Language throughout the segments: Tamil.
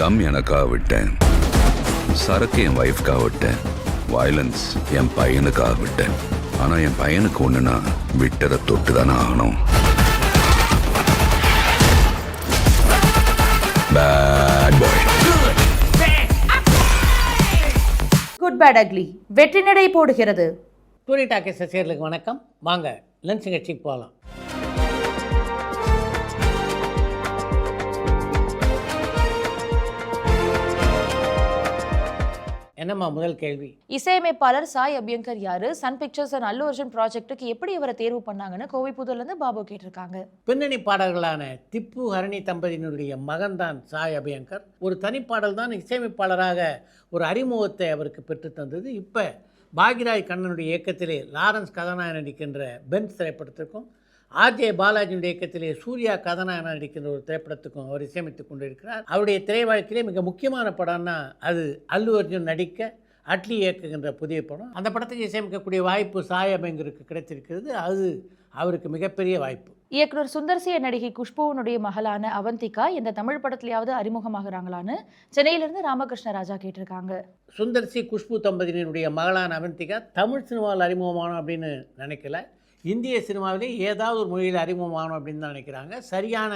தம் எனக்காக விட்டேன், சரக்கு என் ஒய்ஃப்காக விட்டேன், வயலன்ஸ் என் பையனுக்காக விட்டேன். ஆனா என் பையனுக்கு ஒண்ணுனா விட்டதை தொட்டு தானே ஆகணும். Bad boy. Good bad ugly வெற்றி நடை போடுகிறது. டூரி டாக்கீஸ் ரசிகர்களுக்கு வணக்கம். வாங்க லஞ்ச் நிகழ்ச்சிக்கு போகலாம். என்னம்மா முதல் கேள்வி? இசையமைப்பாளர் சாய் அபியங்கர் யாரு? சன் பிக்சர்ஸ் அண்ட் அல்லு அர்ஜுன் ப்ராஜெக்ட்டுக்கு எப்படி இவரை தேர்வு பண்ணாங்கன்னு கோவைப்புதூர்ல இருந்து பாபு கேட்டிருக்காங்க. பின்னணி பாடல்களான திப்பு ஹரணி தம்பதியினுடைய மகன்தான் சாய் அபியங்கர். ஒரு தனிப்பாடல் தான் இசையமைப்பாளராக ஒரு அறிமுகத்தை அவருக்கு பெற்று தந்தது. இப்போ பாக்யராஜ் கண்ணனுடைய இயக்கத்திலே லாரன்ஸ் கதாநாயகன் நடிக்கின்ற பென்ஸ் திரைப்படத்திற்கும் ஆர்ஜே பாலாஜியுடைய இயக்கத்திலே சூர்யா கதாநாயகன் நடிக்கின்ற ஒரு திரைப்படத்துக்கும் அவர் இசையமைத்துக் கொண்டிருக்கிறார். அவருடைய திரை வாழ்க்கையிலே மிக முக்கியமான படம்னா அது அல்லு அர்ஜுன் நடிக்க அட்லி இயக்குகின்ற புதிய படம். அந்த படத்துக்கு இசையமைக்கக்கூடிய வாய்ப்பு சாய் அபியங்கருக்கு கிடைத்திருக்கிறது. அது அவருக்கு மிகப்பெரிய வாய்ப்பு. இயக்குனர் சுந்தர்சிய நடிகை குஷ்புவனுடைய மகளான அவந்திகா இந்த தமிழ் படத்துலயாவது அறிமுகமாகறாங்களான்னு சென்னையிலிருந்து ராமகிருஷ்ண ராஜா கேட்டிருக்காங்க. சுந்தர்சி குஷ்பு தம்பதியினுடைய மகளான அவந்திகா தமிழ் சினிமாவில் அறிமுகமானோம் அப்படின்னு நினைக்கல, இந்திய சினிமாவிலே ஏதாவது ஒரு மொழியில் அறிமுகமாகணும் அப்படின்னு தான் நினைக்கிறாங்க. சரியான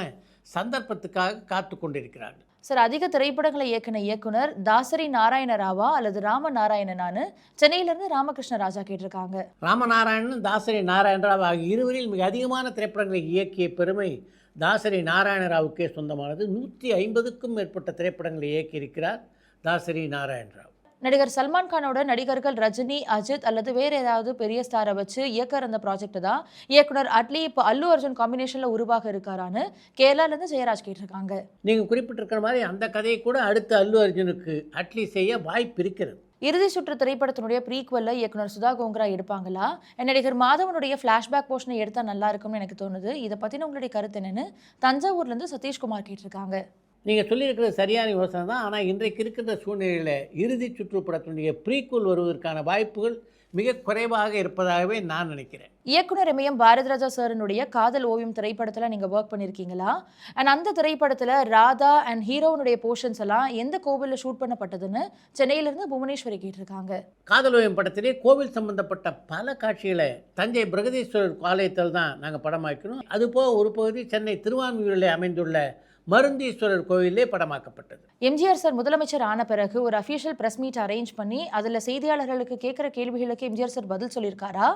சந்தர்ப்பத்துக்காக காத்து கொண்டிருக்கிறார்கள். சார், அதிக திரைப்படங்களை இயக்குன இயக்குனர் தாசரி நாராயண ராவா அல்லது ராம நாராயணனானு சென்னையிலிருந்து ராமகிருஷ்ண ராஜா கேட்டிருக்காங்க. ராமநாராயணன் தாசரி நாராயணராவ் ஆகிய இருவரில் மிக அதிகமான திரைப்படங்களை இயக்கிய பெருமை தாசரி நாராயணராவுக்கே சொந்தமானது. 150க்கும் மேற்பட்ட திரைப்படங்களை இயக்கியிருக்கிறார் தாசரி நாராயணராவ். நடிகர் சல்மான் கானோட நடிகர்கள் ரஜினி, அஜித் அல்லது வேற ஏதாவது பெரிய ஸ்டாரை வச்சு இயக்கர் அந்த ப்ராஜெக்ட் தான் இயக்குனர் அட்லி இப்போ அல்லு அர்ஜுன் காம்பினேஷன்ல உருவாக இருக்காரான்னு கேரளாலேருந்து ஜெயராஜ் கேட்டிருக்காங்க. நீங்கள் குறிப்பிட்டிருக்கிற மாதிரி அந்த கதையை கூட அடுத்து அல்லு அர்ஜுனுக்கு அட்லி செய்ய வாய்ப்பு இருக்கிறது. இறுதி சுற்று திரைப்படத்தினுடைய ப்ரீக்வெல்ல இயக்குனர் சுதா கோங்கரா எடுப்பாங்களா? நடிகர் மாதவனுடைய ஃப்ளாஷ்பேக் போர்ஷனை எடுத்தால் நல்லா இருக்கும்னு எனக்கு தோணுது. இதை பற்றின உங்களுடைய கருத்து என்னன்னு தஞ்சாவூர்லேருந்து சதீஷ்குமார் கேட்டிருக்காங்க. நீங்கள் சொல்லியிருக்கிறது சரியான யோசனை தான். ஆனால் இன்றைக்கு இருக்கின்ற சூழ்நிலையில் இறுதி சுற்றுப்படத்தினுடைய ப்ரீக்குவல் வருவதற்கான வாய்ப்புகள் மிக குறைவாக இருப்பதாகவே நான் நினைக்கிறேன். இயக்குனர் எம்எம் பாரதிராஜா சாரனுடைய காதல் ஓவியம் திரைப்படத்தில் நீங்கள் ஒர்க் பண்ணியிருக்கீங்களா? அண்ட் அந்த திரைப்படத்தில் ராதா அண்ட் ஹீரோனுடைய போர்ஷன்ஸ் எல்லாம் எந்த கோவிலில் ஷூட் பண்ணப்பட்டதுன்னு சென்னையிலிருந்து புவனேஸ்வரி கேட்டிருக்காங்க. காதல் ஓவியம் படத்திலே கோவில் சம்பந்தப்பட்ட பல காட்சிகளை தஞ்சை பிரகதீஸ்வரர் ஆலயத்தில் தான் நாங்கள் படமாக்கணும். அதுபோக ஒரு பகுதி சென்னை திருவான்மியூரில் அமைந்துள்ள மருந்தீஸ்வரர் கோவிலே படமாக்கப்பட்டது. எம்ஜிஆர் சார் முதலமைச்சர் ஆன பிறகு ஒரு அஃபிஷியல் பிரஸ் மீட் அரேஞ்ச் பண்ணி அதில் செய்தியாளர்களுக்கு கேட்குற கேள்விகளுக்கு எம்ஜிஆர் சார் பதில் சொல்லியிருக்காரா,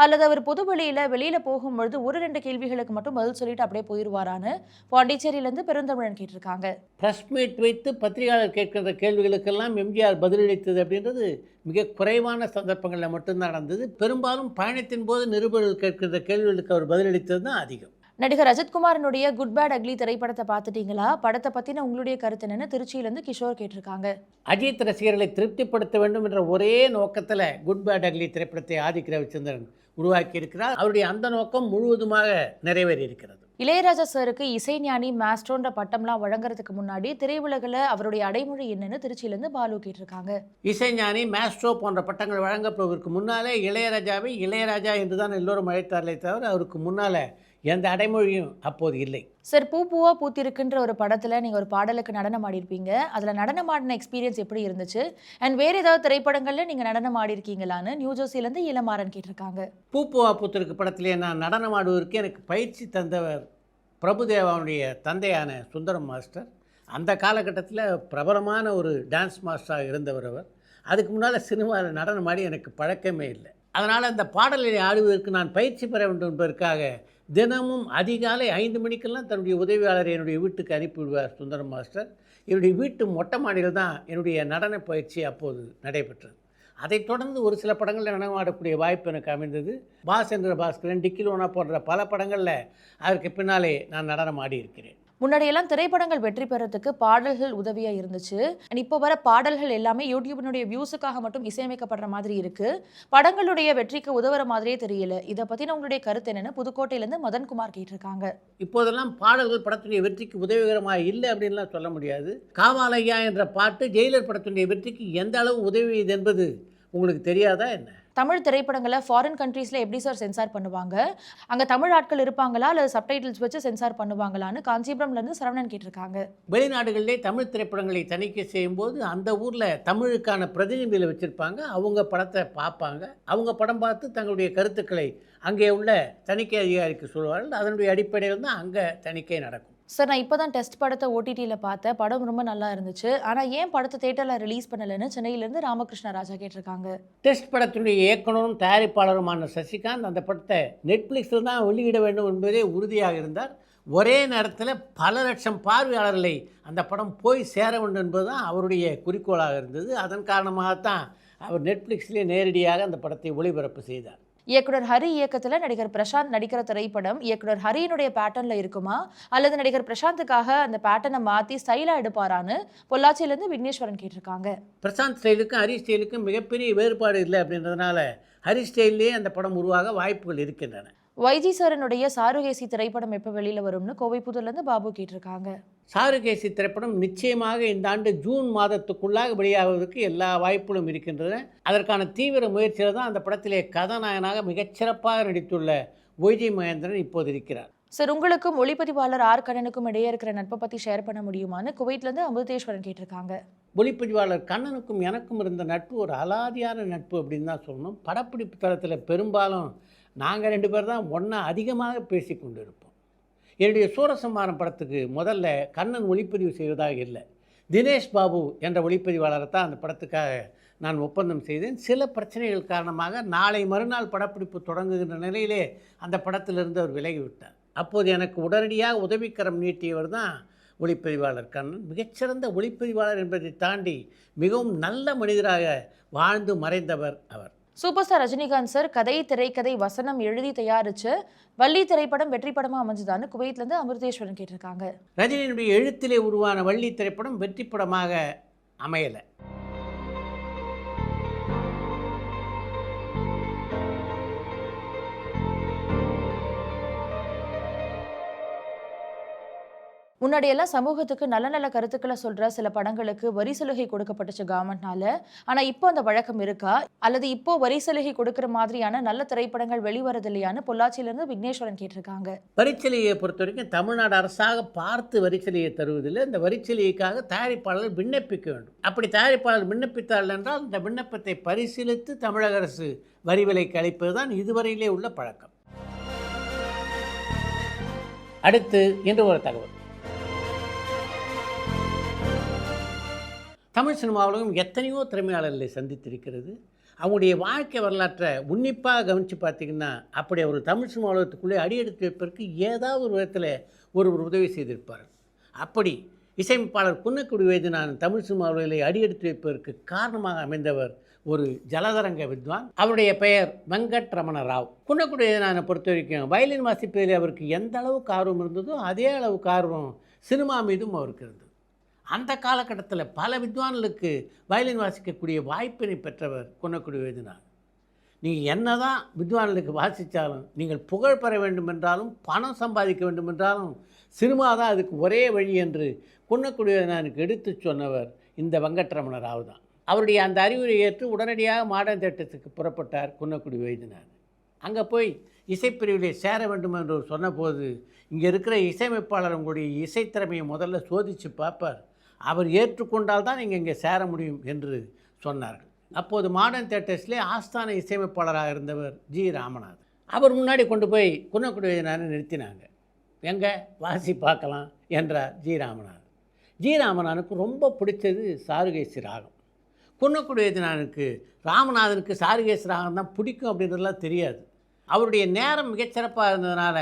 அல்லது அவர் பொது வெளியில் போகும்பொழுது ஒரு 2 கேள்விகளுக்கு மட்டும் பதில் சொல்லிட்டு அப்படியே போயிடுவாரான்னு பாண்டிச்சேரியிலேருந்து பெருந்தமிழன் கேட்டிருக்காங்க. பிரஸ் மீட் வைத்து பத்திரிகையாளர் கேட்கின்ற கேள்விகளுக்கெல்லாம் எம்ஜிஆர் பதிலளித்தது அப்படின்றது மிக குறைவான சந்தர்ப்பங்களில் மட்டும்தான் நடந்தது. பெரும்பாலும் பயணத்தின் போது நிருபர்கள் கேட்கின்ற கேள்விகளுக்கு அவர் பதிலளித்தது தான் அதிகம். நடிகர் அஜித்குமாரனுடைய குட் பேட் அக்லி திரைப்படத்தை பார்த்துட்டீங்களா? படத்தை பற்றின உங்களுடைய கருத்து என்னன்னு திருச்சியிலேருந்து கிஷோர் கேட்டிருக்காங்க. அஜித் ரசிகர்களை திருப்திப்படுத்த வேண்டும் என்ற ஒரே நோக்கத்தில் குட் பேட் அக்லி திரைப்படத்தை ஆதிக் ரவிச்சந்திரன் உருவாக்கி இருக்கிறார். அவருடைய அந்த நோக்கம் முழுவதுமாக நிறைவேறி இருக்கிறது. இளையராஜா சாருக்கு இசைஞானி மாஸ்ட்ரோன்ற பட்டம்லாம் வழங்குறதுக்கு முன்னாடி திரையுலகில் அவருடைய அடைமொழி என்னன்னு திருச்சியிலேருந்து பாலு கேட்டிருக்காங்க. இசைஞானி மாஸ்ட்ரோ போன்ற பட்டங்கள் வழங்கப்படுவதற்கு முன்னாலே இளையராஜாவை இளையராஜா என்று தான் எல்லோரும் அழைத்தார்களே தவிர அவருக்கு முன்னால் எந்த அடைமொழியும் அப்போது இல்லை. சார், பூவா பூத்திருக்குன்ற ஒரு படத்தில் நீங்கள் ஒரு பாடலுக்கு நடனம் ஆடிருப்பீங்க. அதில் நடனம் ஆடின எக்ஸ்பீரியன்ஸ் எப்படி இருந்துச்சு? அண்ட் வேறு ஏதாவது திரைப்படங்களில் நீங்கள் நடனம் ஆடிருக்கீங்களான்னு நியூஜெர்சிலேருந்து இளமாறன் கேட்டிருக்காங்க. பூவா பூத்திருக்கு படத்திலே நான் நடனம் ஆடுவதற்கு எனக்கு பயிற்சி தந்தவர் பிரபுதேவாவுடைய தந்தையான சுந்தரம் மாஸ்டர். அந்த காலகட்டத்தில் பிரபலமான ஒரு டான்ஸ் மாஸ்டராக இருந்தவர் அவர். அதுக்கு முன்னால் சினிமாவில் நடனம் ஆடி எனக்கு பழக்கமே இல்லை. அதனால் அந்த பாடலை ஆடுவதற்கு நான் பயிற்சி பெற வேண்டும் என்பதற்காக தினமும் அதிகாலை 5 மணிக்கெல்லாம் தன்னுடைய உதவியாளரை என்னுடைய வீட்டுக்கு அனுப்பிவிடுவார் சுந்தரம் மாஸ்டர். என்னுடைய வீட்டு மொட்டை மாடியில் தான் என்னுடைய நடன பயிற்சி அப்போது நடைபெற்றது. அதைத் தொடர்ந்து ஒரு சில படங்களில் நடனமாடக்கூடிய வாய்ப்பு எனக்கு அமைந்தது. பாஸ் என்ற பாஸ்கரன், டிக்கிலோனா போன்ற பல படங்களில் அதற்கு பின்னாலே நான் நடனம் ஆடி இருக்கிறேன். முன்னாடியெல்லாம் திரைப்படங்கள் வெற்றி பெறத்துக்கு பாடல்கள் உதவியாக இருந்துச்சு. அண்ட் இப்போ வர பாடல்கள் எல்லாமே யூடியூபினுடைய வியூஸுக்காக மட்டும் இசையமைக்கப்படுற மாதிரி இருக்குது. படங்களுடைய வெற்றிக்கு உதவுற மாதிரியே தெரியல. இதை பற்றின உங்களுடைய கருத்து என்னென்னு புதுக்கோட்டையிலேருந்து மதன்குமார் கேட்டிருக்காங்க. இப்போதெல்லாம் பாடல்கள் படத்துடைய வெற்றிக்கு உதவிகரமாக இல்லை அப்படின்லாம் சொல்ல முடியாது. காவாலையா என்ற பாட்டு ஜெயிலர் படத்துடைய வெற்றிக்கு எந்த அளவு உதவியது என்பது உங்களுக்கு தெரியாதா என்ன? தமிழ் திரைப்படங்களை ஃபாரின் கண்ட்ரீஸில் எப்படி சார் சென்சார் பண்ணுவாங்க, அங்கே தமிழ் ஆட்கள் இருப்பாங்களா அல்லது சப்டைட்டில்ஸ் வச்சு சென்சார் பண்ணுவாங்களான்னு காஞ்சிபுரம்லேருந்து சரவணன் கேட்டிருக்காங்க. வெளிநாடுகளிலே தமிழ் திரைப்படங்களை தணிக்கை செய்யும்போது அந்த ஊரில் தமிழுக்கான பிரதிநிதிகளை வச்சுருப்பாங்க. அவங்க படத்தை பார்ப்பாங்க. அவங்க படம் பார்த்து தங்களுடைய கருத்துக்களை அங்கே உள்ள தணிக்கை அதிகாரிக்கு சொல்வார்கள். அதனுடைய அடிப்படையில் தான் அங்கே தணிக்கை நடக்கும். சார், நான் இப்போ தான் டெஸ்ட் படத்தை ஓடிடியில் பார்த்தேன். படம் ரொம்ப நல்லா இருந்துச்சு. ஆனால் ஏன் படத்தை தேட்டரில் ரிலீஸ் பண்ணலைன்னு சென்னையிலேருந்து ராமகிருஷ்ண ராஜா கேட்டிருக்காங்க. டெஸ்ட் படத்தினுடைய இயக்குனரும் தயாரிப்பாளருமான சசிகாந்த் அந்த படத்தை நெட்ஃப்ளிக்ஸில் தான் வெளியிட வேண்டும் என்பதே உறுதியாக இருந்தார். ஒரே நேரத்தில் பல லட்சம் பார்வையாளர்களை அந்த படம் போய் சேர வேண்டும் என்பது தான் அவருடைய குறிக்கோளாக இருந்தது. அதன் காரணமாகத்தான் அவர் நெட்ஃப்ளிக்ஸ்லேயே நேரடியாக அந்த படத்தை ஒளிபரப்பு செய்தார். இயக்குனர் ஹரி இயக்கத்தில் நடிகர் பிரசாந்த் நடிக்கிற திரைப்படம் இயக்குனர் ஹரியினுடைய பேட்டர்னில் இருக்குமா அல்லது நடிகர் பிரசாந்துக்காக அந்த பேட்டர்னை மாற்றி ஸ்டைலாக எடுப்பாரான்னு பொள்ளாச்சியிலேருந்து விக்னேஸ்வரன் கேட்டிருக்காங்க. பிரசாந்த் ஸ்டைலுக்கும் ஹரி ஸ்டைலுக்கும் மிகப்பெரிய வேறுபாடு இல்லை அப்படின்றதுனால ஹரி ஸ்டைல்லே அந்த படம் உருவாக வாய்ப்புகள் இருக்கின்றன. வைஜி சாரனுடைய சாருகேசி திரைப்படம் எப்போ வெளியில் வரும்னு கோவைப்புதூர்லேருந்து பாபு கேட்டிருக்காங்க. சாருகேசி திரைப்படம் நிச்சயமாக இந்த ஆண்டு ஜூன் மாதத்துக்குள்ளாக வெளியாகுவதற்கு எல்லா வாய்ப்புகளும் இருக்கின்றன. அதற்கான தீவிர முயற்சியில் தான் அந்த படத்திலே கதாநாயகனாக மிகச்சிறப்பாக நடித்துள்ள வைஜி மகேந்திரன் இப்போது இருக்கிறார். சார், உங்களுக்கும் ஒளிப்பதிவாளர் ஆர் கண்ணனுக்கும் இடையே இருக்கிற நட்பை பற்றி ஷேர் பண்ண முடியுமான்னு குவைட்லேருந்து அமிர்தேஸ்வரன் கேட்டிருக்காங்க. ஒளிப்பதிவாளர் கண்ணனுக்கும் எனக்கும் இருந்த நட்பு ஒரு அலாதியான நட்பு அப்படின்னு தான் சொல்லணும். படப்பிடிப்பு தளத்தில் பெரும்பாலும் நாங்கள் 2 பேர் தான் ஒன்றா அதிகமாக பேசி கொண்டு இருப்போம். என்னுடைய சூரசம்ஹாரம் படத்துக்கு முதல்ல கண்ணன் ஒளிப்பதிவு செய்வதாக இல்லை, தினேஷ் பாபு என்ற ஒளிப்பதிவாளரை தான் அந்த படத்துக்காக நான் ஒப்பந்தம் செய்தேன். சில பிரச்சனைகள் காரணமாக நாளை மறுநாள் படப்பிடிப்பு தொடங்குகின்ற நிலையிலே அந்த படத்திலிருந்து அவர் விலகிவிட்டார். அப்போது எனக்கு உடனடியாக உதவிக்கரம் நீட்டியவர் தான் ஒளிப்பதிவாளர் கண்ணன். மிகச்சிறந்த ஒளிப்பதிவாளர் என்பதை தாண்டி மிகவும் நல்ல மனிதராக வாழ்ந்து மறைந்தவர் அவர். சூப்பர் ஸ்டார் ரஜினிகாந்த் சார் கதை, திரைக்கதை, வசனம் எழுதி தயாரித்து வள்ளி திரைப்படம் வெற்றி படமாக அமைஞ்சுதான்னு குவைட்லேருந்து அமிர்தேஸ்வரன் கேட்டிருக்காங்க. ரஜினியினுடைய எழுத்திலே உருவான வள்ளி திரைப்படம் வெற்றி படமாக அமையலை. முன்னாடியெல்லாம் சமூகத்துக்கு நல்ல நல்ல கருத்துக்களை சொல்கிற சில படங்களுக்கு வரி சலுகை கொடுக்கப்பட்டுச்சு கவர்மெண்ட்னால. ஆனால் இப்போ அந்த வழக்கம் இருக்கா அல்லது இப்போ வரி சலுகை கொடுக்குற மாதிரியான நல்ல திரைப்படங்கள் வெளிவரது இல்லையான்னு பொள்ளாச்சியிலேருந்து விக்னேஸ்வரன் கேட்டிருக்காங்க. வரிச்சலுகையை பொறுத்த வரைக்கும் தமிழ்நாடு அரசாக பார்த்து வரிச்சலுகையை தருவதில்லை. இந்த வரிச்சலுகைக்காக தயாரிப்பாளர்கள் விண்ணப்பிக்க வேண்டும். அப்படி தயாரிப்பாளர் விண்ணப்பித்தார்கள் என்றால் இந்த விண்ணப்பத்தை பரிசீலித்து தமிழக அரசு வரி விலைக்கு அளிப்பது தான் இதுவரையிலே உள்ள பழக்கம். அடுத்து இன்று ஒரு தகவல். தமிழ் சினிமா உலகம் எத்தனையோ திறமையாளர்களை சந்தித்திருக்கிறது. அவங்களுடைய வாழ்க்கை வரலாற்றை உன்னிப்பாக கவனித்து பார்த்திங்கன்னா அப்படி ஒரு தமிழ் சினிமா உலகத்துக்குள்ளே அடியெடுத்து வைப்பதற்கு ஏதாவது ஒரு விதத்தில் ஒருவர் உதவி செய்திருப்பார். அப்படி இசையமைப்பாளர் குன்னக்குடி வைத்தியநாதன் தமிழ் சினிமா உலகிலே அடியெடுத்து வைப்பதற்கு காரணமாக அமைந்தவர் ஒரு ஜலதரங்க வித்வான். அவருடைய பெயர் வெங்கட் ரமண ராவ். குன்னக்குடி வைத்தியநாதனை பொறுத்த வரைக்கும் வயலின் வாசிப்பதில் அவருக்கு எந்த அளவுக்கு ஆர்வம் இருந்ததோ அதே அளவுக்கு ஆர்வம் சினிமா மீதும் அவருக்கு இருந்தது. அந்த காலகட்டத்தில் பல வித்வான்களுக்கு வயலின் வாசிக்கக்கூடிய வாய்ப்பினை பெற்றவர் குன்னக்குடி வைத்தியநாதன். நீங்கள் என்ன தான் வித்வான்களுக்கு வாசித்தாலும் நீங்கள் புகழ் பெற வேண்டும் என்றாலும் பணம் சம்பாதிக்க வேண்டும் என்றாலும் சினிமா தான் அதுக்கு ஒரே வழி என்று குன்னக்குடி வைத்தியநாதனுக்கு எடுத்து சொன்னவர் இந்த வெங்கட்ரமண ராவ் தான். அவருடைய அந்த அறிவுரை ஏற்று உடனடியாக மாடர்ன் தியேட்டர்ஸுக்கு புறப்பட்டார் குன்னக்குடி வைத்தியநாதன். அங்கே போய் இசைப்பிரிவிலே சேர வேண்டும் என்று சொன்னபோது இங்கே இருக்கிற இசையமைப்பாளர் உங்களுடைய இசைத்திறமையை முதல்ல சோதித்து பார்ப்பார், அவர் ஏற்றுக்கொண்டால் தான் நீங்கள் இங்கே சேர முடியும் என்று சொன்னார்கள். அப்போது மாடர்ன் தியேட்டர்ஸ்லேயே ஆஸ்தான இசையமைப்பாளராக இருந்தவர் ஜி ராமநாதன். அவர் முன்னாடி கொண்டு போய் குன்னக்குடி வைத்தியநாதனை நிறுத்தினாங்க. எங்கே வாசி பார்க்கலாம் என்றார் ஜி ராமநாதன். ஜி ராமநாதனுக்கு ரொம்ப பிடிச்சது சாருகேசி ராகம். குன்னக்குடி வைத்தியநாதனுக்கு ராமநாதனுக்கு சாருகேசி ராகம் தான் பிடிக்கும் அப்படின்றதுலாம் தெரியாது. அவருடைய நேரம் மிகச்சிறப்பாக இருந்ததுனால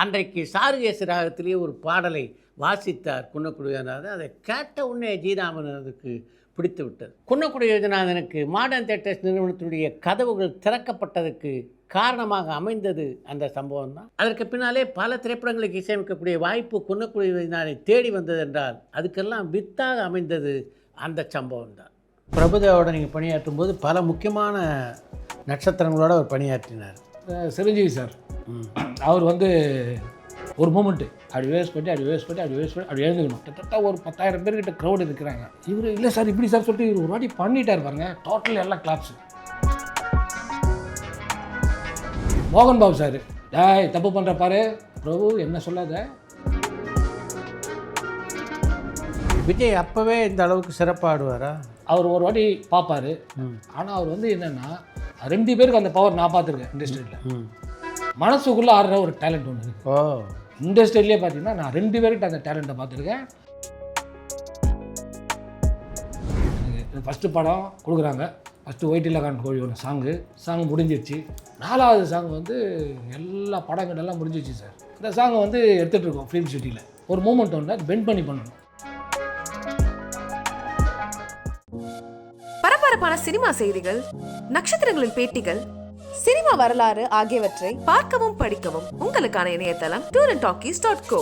அன்றைக்கு சாருகேசி ராகத்திலேயே ஒரு பாடலை வாசித்தார் குன்னக்குடி வைத்தியநாதன். அதை கேட்ட உடனே ஜி ராமநாதனுக்கு பிடித்து விட்டது. குன்னக்குடி வைத்தியநாதனுக்கு மாடர்ன் தியேட்டர்ஸ் நிறுவனத்தினுடைய கதவுகள் திறக்கப்பட்டதற்கு காரணமாக அமைந்தது அந்த சம்பவம் தான். அதற்கு பின்னாலே பல திரைப்படங்களுக்கு இசையமைக்கக்கூடிய வாய்ப்பு குன்னக்குடி வைத்தியநாதனை தேடி வந்தது என்றால் அதுக்கெல்லாம் வித்தாக அமைந்தது அந்த சம்பவம் தான். பிரபுதேவோட நீங்கள் பணியாற்றும் போது பல முக்கியமான நட்சத்திரங்களோடு அவர் பணியாற்றினார். சிரஞ்சீவி சார் அவர் ஒரு மூமெண்ட்டு அப்படி வேஸ்ட் பண்ணி அப்படி எழுந்துக்கணும். கிட்டத்தட்ட ஒரு 10,000 பேர்கிட்ட க்ரௌட் இருக்கிறாங்க. இவர் இல்லை சார் இப்படி சார் சொல்லிட்டு இவர் ஒரு வாட்டி பண்ணிட்டார் பாருங்க, டோட்டல் எல்லாம் கிளாப்ஸு. மோகன் பாபு சார், டேய் தப்பு பண்ணுற பாரு பிரபு என்ன சொல்லாத. விஜய் அப்போவே இந்த அளவுக்கு சிறப்பாக ஆடுவாரா? அவர் ஒரு வாட்டி பார்ப்பார். ஆனால் அவர் வந்து என்னென்னா 2 பேருக்கு அந்த பவர் நான் பார்த்துருக்கேன் இண்டஸ்ட்ரியில். மனசுக்குள்ளே ஆடுற ஒரு டேலண்ட் ஒன்று இருக்குது. ஓ, இண்டஸ்ட்ரியிலே பார்த்தீங்கன்னா நான் 2 பேர்கிட்ட அந்த டேலண்ட்டை பார்த்துருக்கேன். ஃபஸ்ட்டு படம் கொடுக்குறாங்க, ஃபஸ்ட்டு ஒயிட்டில் கான் கோழி ஒன்று சாங் முடிஞ்சிருச்சு. 4வது சாங் வந்து எல்லா படங்கள்லாம் முடிஞ்சிச்சு சார். இந்த சாங்கை வந்து எடுத்துகிட்டு இருக்கோம் ஃபிலிம் சிட்டியில். ஒரு மூமெண்ட் ஒன்று அது பெண்ட் பண்ணி பண்ணணும். பரபரப்பான சினிமா செய்திகள், நட்சத்திரங்களின் பேட்டிகள், சினிமா வரலாறு ஆகியவற்றை பார்க்கவும் படிக்கவும் உங்களுக்கான இணையதளம் tourantalkies.co.